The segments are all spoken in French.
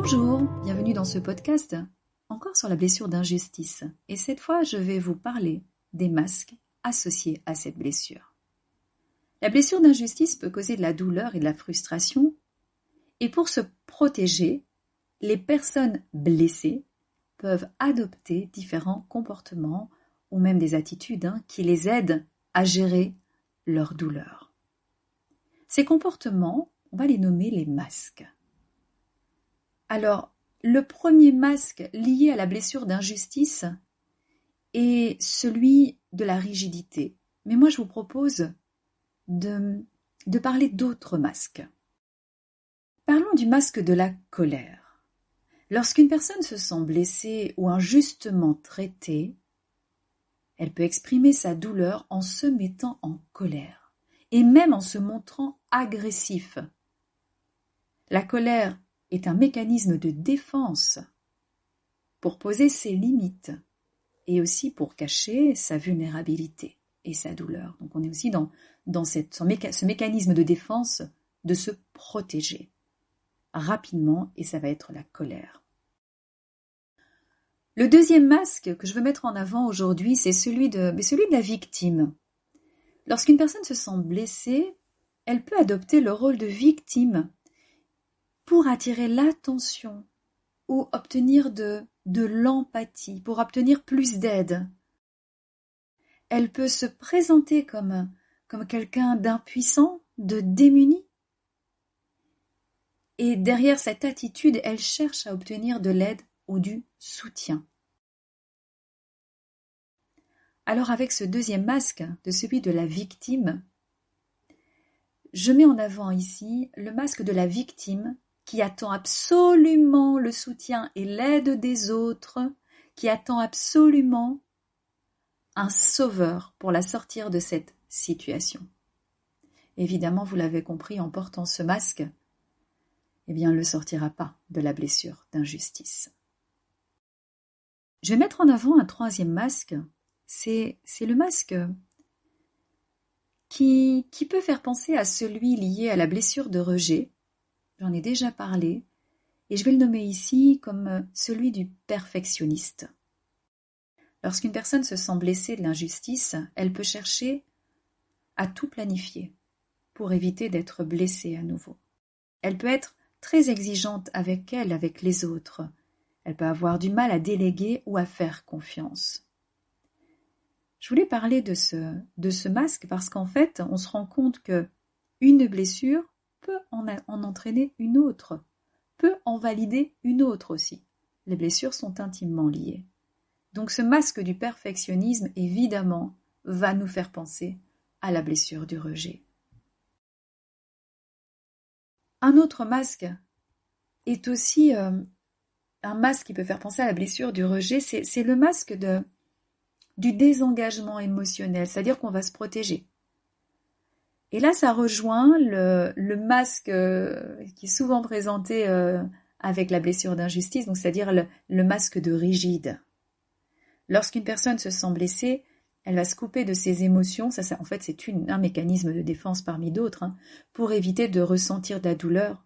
Bonjour, bienvenue dans ce podcast, encore sur la blessure d'injustice. Et cette fois, je vais vous parler des masques associés à cette blessure. La blessure d'injustice peut causer de la douleur et de la frustration. Et pour se protéger, les personnes blessées peuvent adopter différents comportements ou même des attitudes qui les aident à gérer leur douleur. Ces comportements, on va les nommer les masques. Alors, le premier masque lié à la blessure d'injustice est celui de la rigidité. Mais moi, je vous propose de parler d'autres masques. Parlons du masque de la colère. Lorsqu'une personne se sent blessée ou injustement traitée, elle peut exprimer sa douleur en se mettant en colère et même en se montrant agressif. La colère est un mécanisme de défense pour poser ses limites et aussi pour cacher sa vulnérabilité et sa douleur. Donc on est aussi dans ce mécanisme de défense de se protéger rapidement, et ça va être la colère. Le deuxième masque que je veux mettre en avant aujourd'hui, c'est celui de la victime. Lorsqu'une personne se sent blessée, elle peut adopter le rôle de victime pour attirer l'attention ou obtenir de l'empathie, pour obtenir plus d'aide. Elle peut se présenter comme quelqu'un d'impuissant, de démuni. Et derrière cette attitude, elle cherche à obtenir de l'aide ou du soutien. Alors avec ce deuxième masque, de celui de la victime, je mets en avant ici le masque de la victime qui attend absolument le soutien et l'aide des autres, qui attend absolument un sauveur pour la sortir de cette situation. Évidemment, vous l'avez compris, en portant ce masque, eh bien, elle ne sortira pas de la blessure d'injustice. Je vais mettre en avant un troisième masque, c'est le masque qui peut faire penser à celui lié à la blessure de rejet. J'en ai déjà parlé, et je vais le nommer ici comme celui du perfectionniste. Lorsqu'une personne se sent blessée de l'injustice, elle peut chercher à tout planifier pour éviter d'être blessée à nouveau. Elle peut être très exigeante avec elle, avec les autres. Elle peut avoir du mal à déléguer ou à faire confiance. Je voulais parler de ce masque parce qu'en fait, on se rend compte qu'une blessure peut en entraîner une autre, peut en valider une autre aussi. Les blessures sont intimement liées. Donc ce masque du perfectionnisme, évidemment, va nous faire penser à la blessure du rejet. Un autre masque est aussi un masque qui peut faire penser à la blessure du rejet, c'est le masque du désengagement émotionnel, c'est-à-dire qu'on va se protéger. Et là, ça rejoint le masque qui est souvent présenté avec la blessure d'injustice, donc c'est-à-dire le masque de rigide. Lorsqu'une personne se sent blessée, elle va se couper de ses émotions, ça en fait c'est un mécanisme de défense parmi d'autres, pour éviter de ressentir de la douleur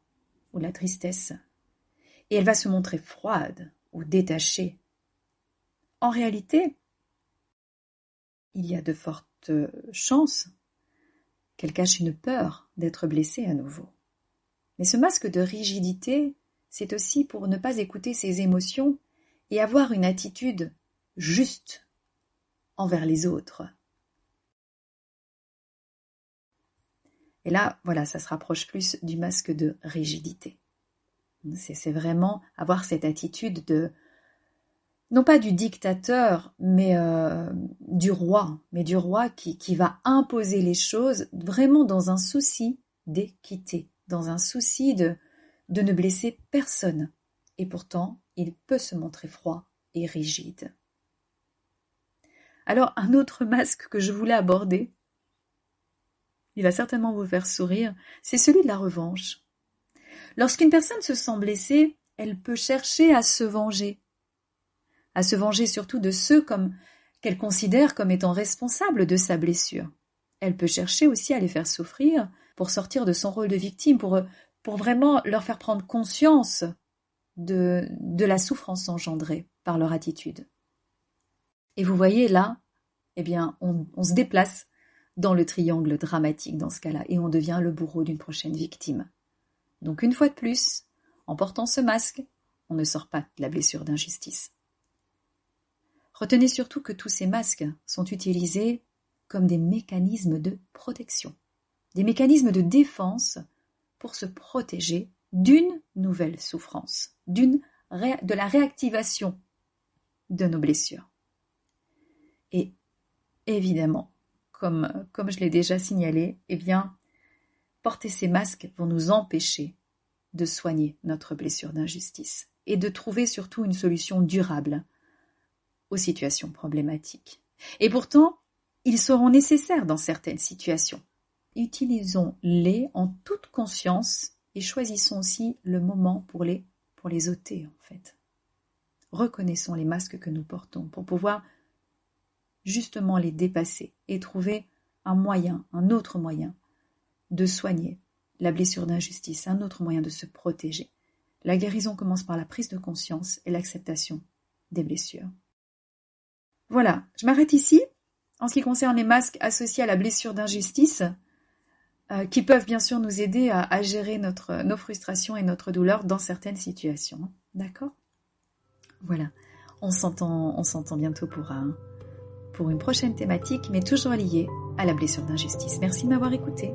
ou de la tristesse. Et elle va se montrer froide ou détachée. En réalité, il y a de fortes chances qu'elle cache une peur d'être blessée à nouveau. Mais ce masque de rigidité, c'est aussi pour ne pas écouter ses émotions et avoir une attitude juste envers les autres. Et là, voilà, ça se rapproche plus du masque de rigidité. C'est vraiment avoir cette attitude non pas du dictateur, mais du roi qui va imposer les choses vraiment dans un souci d'équité, dans un souci de ne blesser personne. Et pourtant, il peut se montrer froid et rigide. Alors, un autre masque que je voulais aborder, il va certainement vous faire sourire, c'est celui de la revanche. Lorsqu'une personne se sent blessée, elle peut chercher à se venger surtout de ceux qu'elle considère comme étant responsables de sa blessure. Elle peut chercher aussi à les faire souffrir pour sortir de son rôle de victime, pour vraiment leur faire prendre conscience de la souffrance engendrée par leur attitude. Et vous voyez là, eh bien, on se déplace dans le triangle dramatique dans ce cas-là, et on devient le bourreau d'une prochaine victime. Donc une fois de plus, en portant ce masque, on ne sort pas de la blessure d'injustice. Retenez surtout que tous ces masques sont utilisés comme des mécanismes de protection, des mécanismes de défense pour se protéger d'une nouvelle souffrance, de la réactivation de nos blessures. Et évidemment, comme je l'ai déjà signalé, eh bien, porter ces masques vont nous empêcher de soigner notre blessure d'injustice et de trouver surtout une solution durable aux situations problématiques. Et pourtant, ils seront nécessaires dans certaines situations. Utilisons-les en toute conscience et choisissons aussi le moment pour les ôter, en fait. Reconnaissons les masques que nous portons pour pouvoir justement les dépasser et trouver un autre moyen de soigner la blessure d'injustice, un autre moyen de se protéger. La guérison commence par la prise de conscience et l'acceptation des blessures. Voilà, je m'arrête ici en ce qui concerne les masques associés à la blessure d'injustice, qui peuvent bien sûr nous aider à gérer nos frustrations et notre douleur dans certaines situations. D'accord ? Voilà, on s'entend bientôt pour une prochaine thématique, mais toujours liée à la blessure d'injustice. Merci de m'avoir écouté.